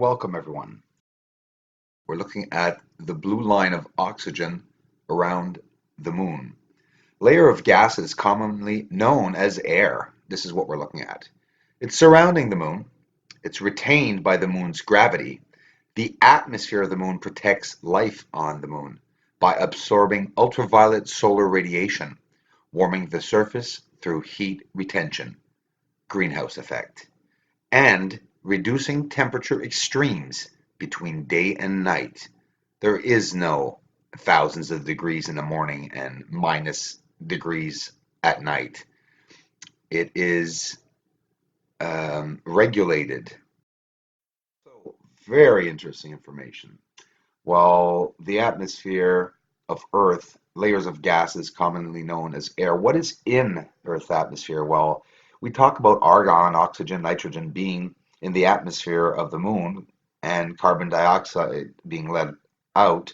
Welcome everyone. We're looking at the blue line of oxygen around the moon. Layer of gases commonly known as air. This is what we're looking at. It's surrounding the moon. It's retained by the moon's gravity. The atmosphere of the moon protects life on the moon by absorbing ultraviolet solar radiation, warming the surface through heat retention, greenhouse effect, and reducing temperature extremes between day and night. There is no thousands of degrees in the morning and minus degrees at night. It is regulated. So, very interesting information. While the atmosphere of Earth, layers of gases commonly known as air, what is in Earth's atmosphere? Well, we talk about argon, oxygen, nitrogen being in the atmosphere of the moon and carbon dioxide being let out.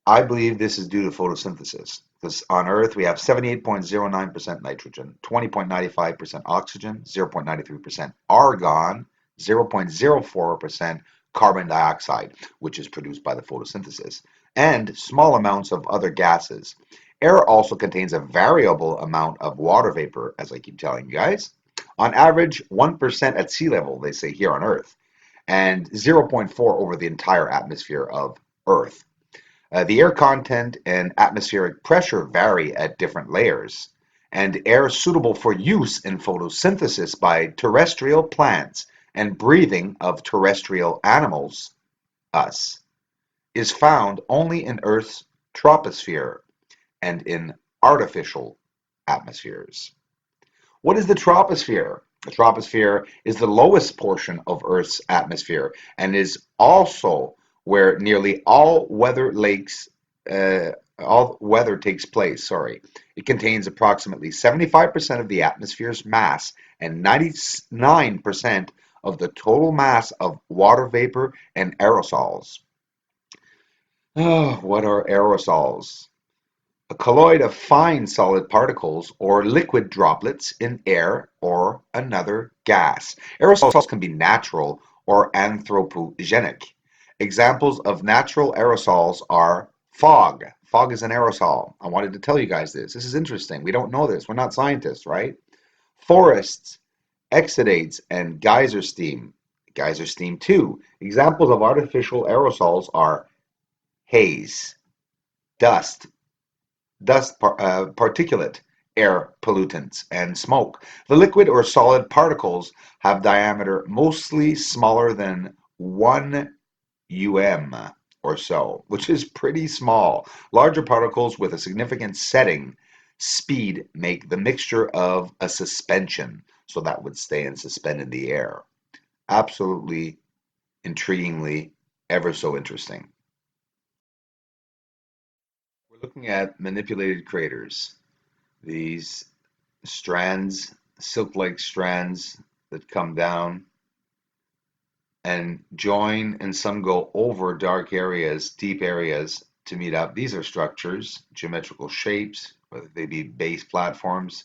I believe this is due to photosynthesis. Because on Earth, we have 78.09% nitrogen, 20.95% oxygen, 0.93% argon, 0.04% carbon dioxide, which is produced by the photosynthesis, and small amounts of other gases. Air also contains a variable amount of water vapor, as I keep telling you guys. On average, 1% at sea level, they say here on Earth, and 0.4 over the entire atmosphere of Earth. The air content and atmospheric pressure vary at different layers, and air suitable for use in photosynthesis by terrestrial plants and breathing of terrestrial animals, us, is found only in Earth's troposphere and in artificial atmospheres. What is the troposphere? The troposphere is the lowest portion of Earth's atmosphere and is also where nearly all weather takes place. Sorry, it contains approximately 75% of the atmosphere's mass and 99% of the total mass of water vapor and aerosols. Oh, what are aerosols? A colloid of fine solid particles or liquid droplets in air or another gas. Aerosols can be natural or anthropogenic. Examples of natural aerosols are fog. Fog is an aerosol. I wanted to tell you guys this. This is interesting. We don't know this. We're not scientists, right? Forests, exudates, and geyser steam. Geyser steam too. Examples of artificial aerosols are haze, dust, particulate air pollutants, and smoke. The liquid or solid particles have diameter mostly smaller than 1 or so, which is pretty small. Larger particles with a significant setting speed make the mixture of a suspension, so that would stay and suspend in the air. Absolutely, intriguingly, ever so interesting. We're looking at manipulated craters. These strands, silk-like strands that come down and join, and some go over dark areas, deep areas to meet up. These are structures, geometrical shapes, whether they be base platforms,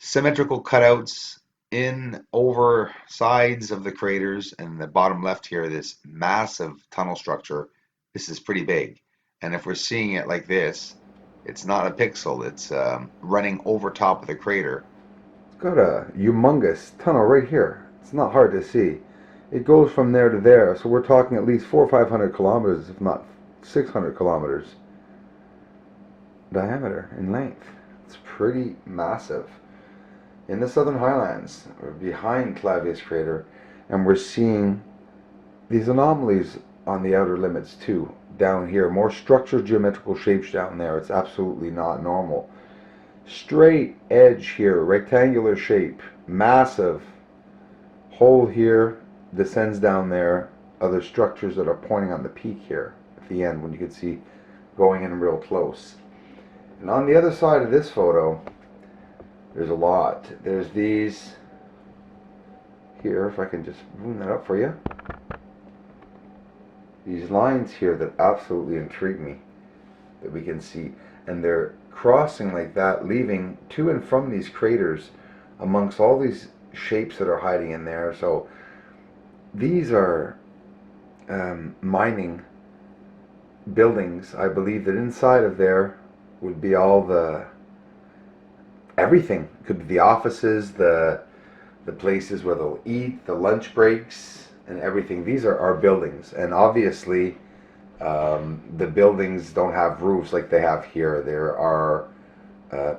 symmetrical cutouts in over sides of the craters, and the bottom left here, this massive tunnel structure. This is pretty big. And if we're seeing it like this, it's not a pixel, it's running over top of the crater. It's got a humongous tunnel right here. It's not hard to see. It goes from there to there, so we're talking at least 400 or 500 kilometers, if not 600 kilometers diameter in length. It's pretty massive. In the southern highlands, we're behind Clavius crater, and we're seeing these anomalies on the outer limits too. Down here, more structured geometrical shapes down there. It's absolutely not normal. Straight edge here, rectangular shape, massive hole here, descends down there. Other structures that are pointing on the peak here at the end, when you can see going in real close. And on the other side of this photo, there's a lot. There's these here, if I can just boom that up for you. These lines here that absolutely intrigue me, that we can see, and they're crossing like that, leaving to and from these craters amongst all these shapes that are hiding in there. So these are mining buildings, I believe that inside of there would be all the everything. It could be the offices, the places where they'll eat, the lunch breaks, and everything. These are our buildings, and obviously, the buildings don't have roofs like they have here. There are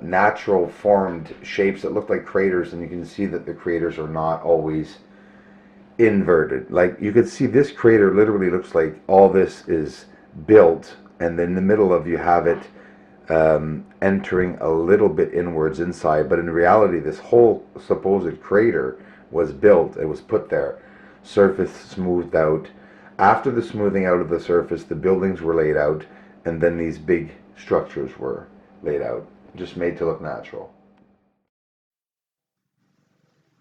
natural formed shapes that look like craters, and you can see that the craters are not always inverted. Like you could see this crater literally looks like all this is built, and then in the middle of you have it entering a little bit inwards inside. But in reality, this whole supposed crater was built. It was put there, surface smoothed out. After the smoothing out of the surface, the buildings were laid out, and then these big structures were laid out, just made to look natural.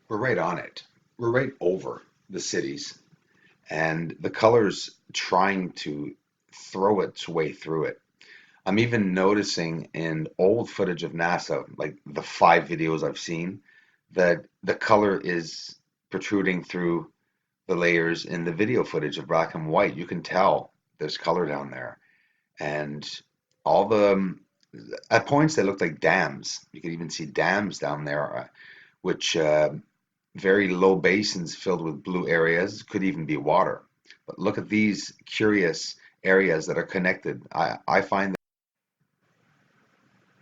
We're right on it. We're right over the cities, and the colors trying to throw its way through it. I'm even noticing in old footage of NASA, like the 5 videos I've seen, that the color is protruding through the layers in the video footage of black and white. You can tell there's color down there. And all the, at points, they look like dams. You could even see dams down there, which very low basins filled with blue areas could even be water. But look at these curious areas that are connected. I find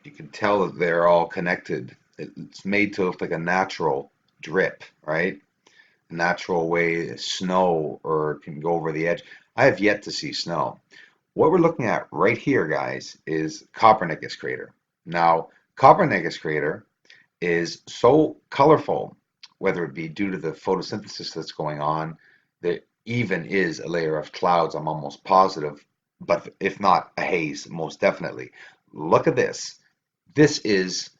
you can tell that they're all connected. It's made to look like a natural drip, right? A natural way snow or can go over the edge. I have yet to see snow. What we're looking at right here, guys, is Copernicus Crater. Now, Copernicus Crater is so colorful, whether it be due to the photosynthesis that's going on, there even is a layer of clouds, I'm almost positive, but if not a haze, most definitely. Look at this. This is,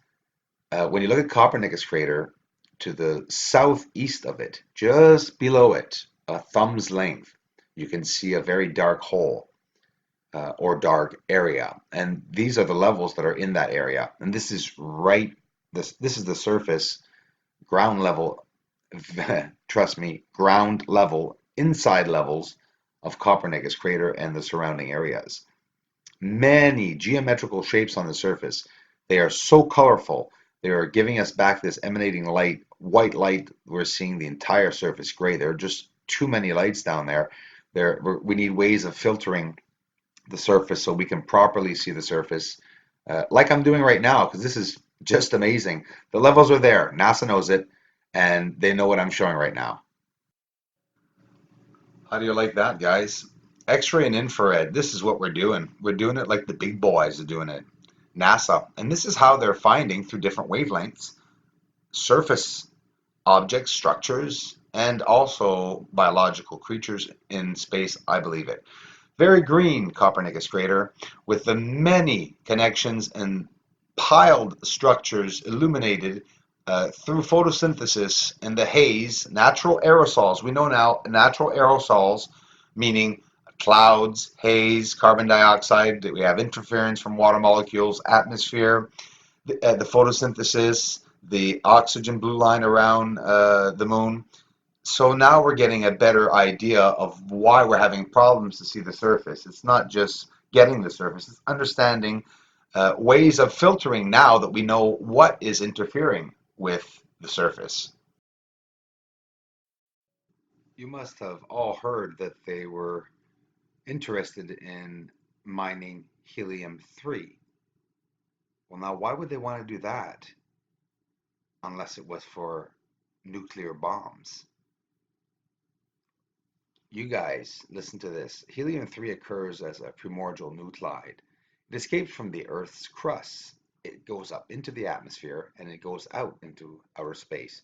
when you look at Copernicus Crater, to the southeast of it, just below it, a thumb's length, you can see a very dark hole or dark area. And these are the levels that are in that area. And this is right, this is the surface, ground level, trust me, ground level, inside levels of Copernicus Crater and the surrounding areas. Many geometrical shapes on the surface. They are so colorful. They are giving us back this emanating light, white light. We're seeing the entire surface gray. There are just too many lights down there. We need ways of filtering the surface so we can properly see the surface, like I'm doing right now, because this is just amazing. The levels are there. NASA knows it, and they know what I'm showing right now. How do you like that, guys? X-ray and infrared, this is what we're doing. We're doing it like the big boys are doing it. NASA. And this is how they're finding through different wavelengths surface objects, structures, and also biological creatures in space, I believe it. Very green Copernicus crater with the many connections and piled structures illuminated through photosynthesis and the haze, natural aerosols. We know now natural aerosols, meaning clouds, haze, carbon dioxide. We have interference from water molecules, atmosphere, the photosynthesis, the oxygen blue line around the moon. So now we're getting a better idea of why we're having problems to see the surface. It's not just getting the surface, it's understanding ways of filtering now that we know what is interfering with the surface. You must have all heard that they were interested in mining helium-3. Well, now, why would they want to do that unless it was for nuclear bombs? You guys, listen to this. Helium-3 occurs as a primordial nuclide. It escapes from the Earth's crust. It goes up into the atmosphere and it goes out into outer space.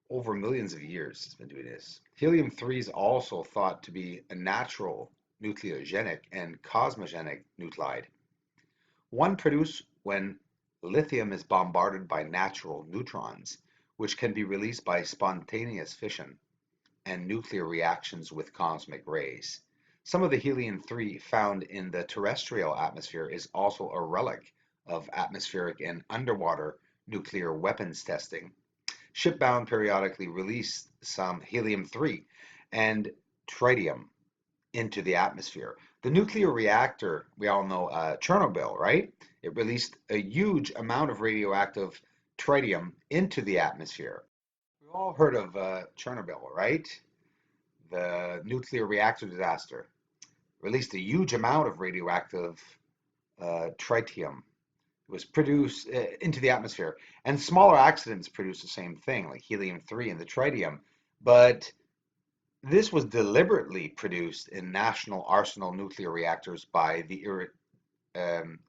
Over millions of years it's been doing this. Helium-3 is also thought to be a natural nucleogenic and cosmogenic nuclide. One produced when lithium is bombarded by natural neutrons, which can be released by spontaneous fission and nuclear reactions with cosmic rays. Some of the helium-3 found in the terrestrial atmosphere is also a relic of atmospheric and underwater nuclear weapons testing. Shipbound periodically release some helium-3 and tritium. into the atmosphere. The nuclear reactor, we all know Chernobyl, right? It released a huge amount of radioactive tritium into the atmosphere. We've all heard of Chernobyl, right? The nuclear reactor disaster released a huge amount of radioactive tritium. It was produced into the atmosphere, and smaller accidents produce the same thing, like helium-3 and the tritium. But this was deliberately produced in national arsenal nuclear reactors by the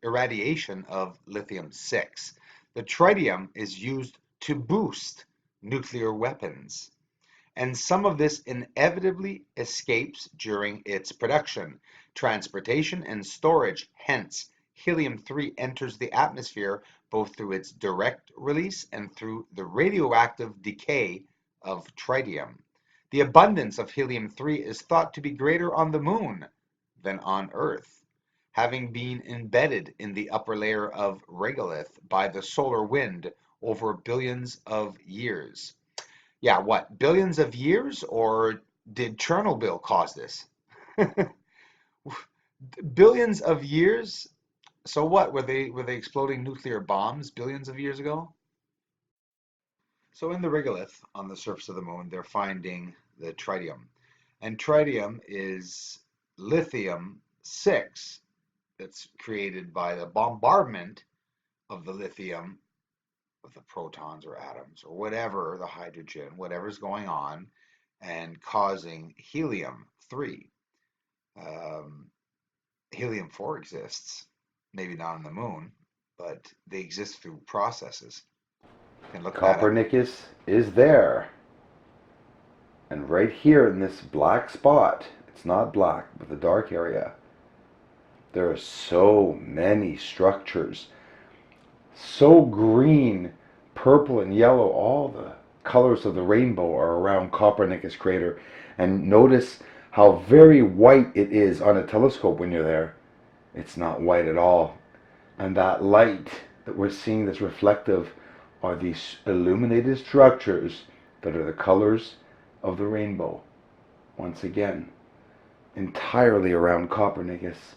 irradiation of lithium-6. The tritium is used to boost nuclear weapons, and some of this inevitably escapes during its production, transportation, and storage. Hence, helium-3 enters the atmosphere both through its direct release and through the radioactive decay of tritium. The abundance of helium-3 is thought to be greater on the Moon than on Earth, having been embedded in the upper layer of regolith by the solar wind over billions of years. Yeah, what, billions of years, or did Chernobyl cause this? Billions of years? So what, were they exploding nuclear bombs billions of years ago? So in the regolith on the surface of the moon, they're finding the tritium. And tritium is lithium 6 that's created by the bombardment of the lithium with the protons or atoms or whatever, the hydrogen, whatever's going on, and causing helium 3. Um, Helium 4 exists, maybe not on the moon, but they exist through processes. You can look that up. Copernicus is there. And right here in this black spot, it's not black, but the dark area, there are so many structures, so green, purple, and yellow. All the colors of the rainbow are around Copernicus Crater. And notice how very white it is on a telescope when you're there. It's not white at all. And that light that we're seeing that's reflective are these illuminated structures that are the colors of the rainbow. Once again, entirely around Copernicus.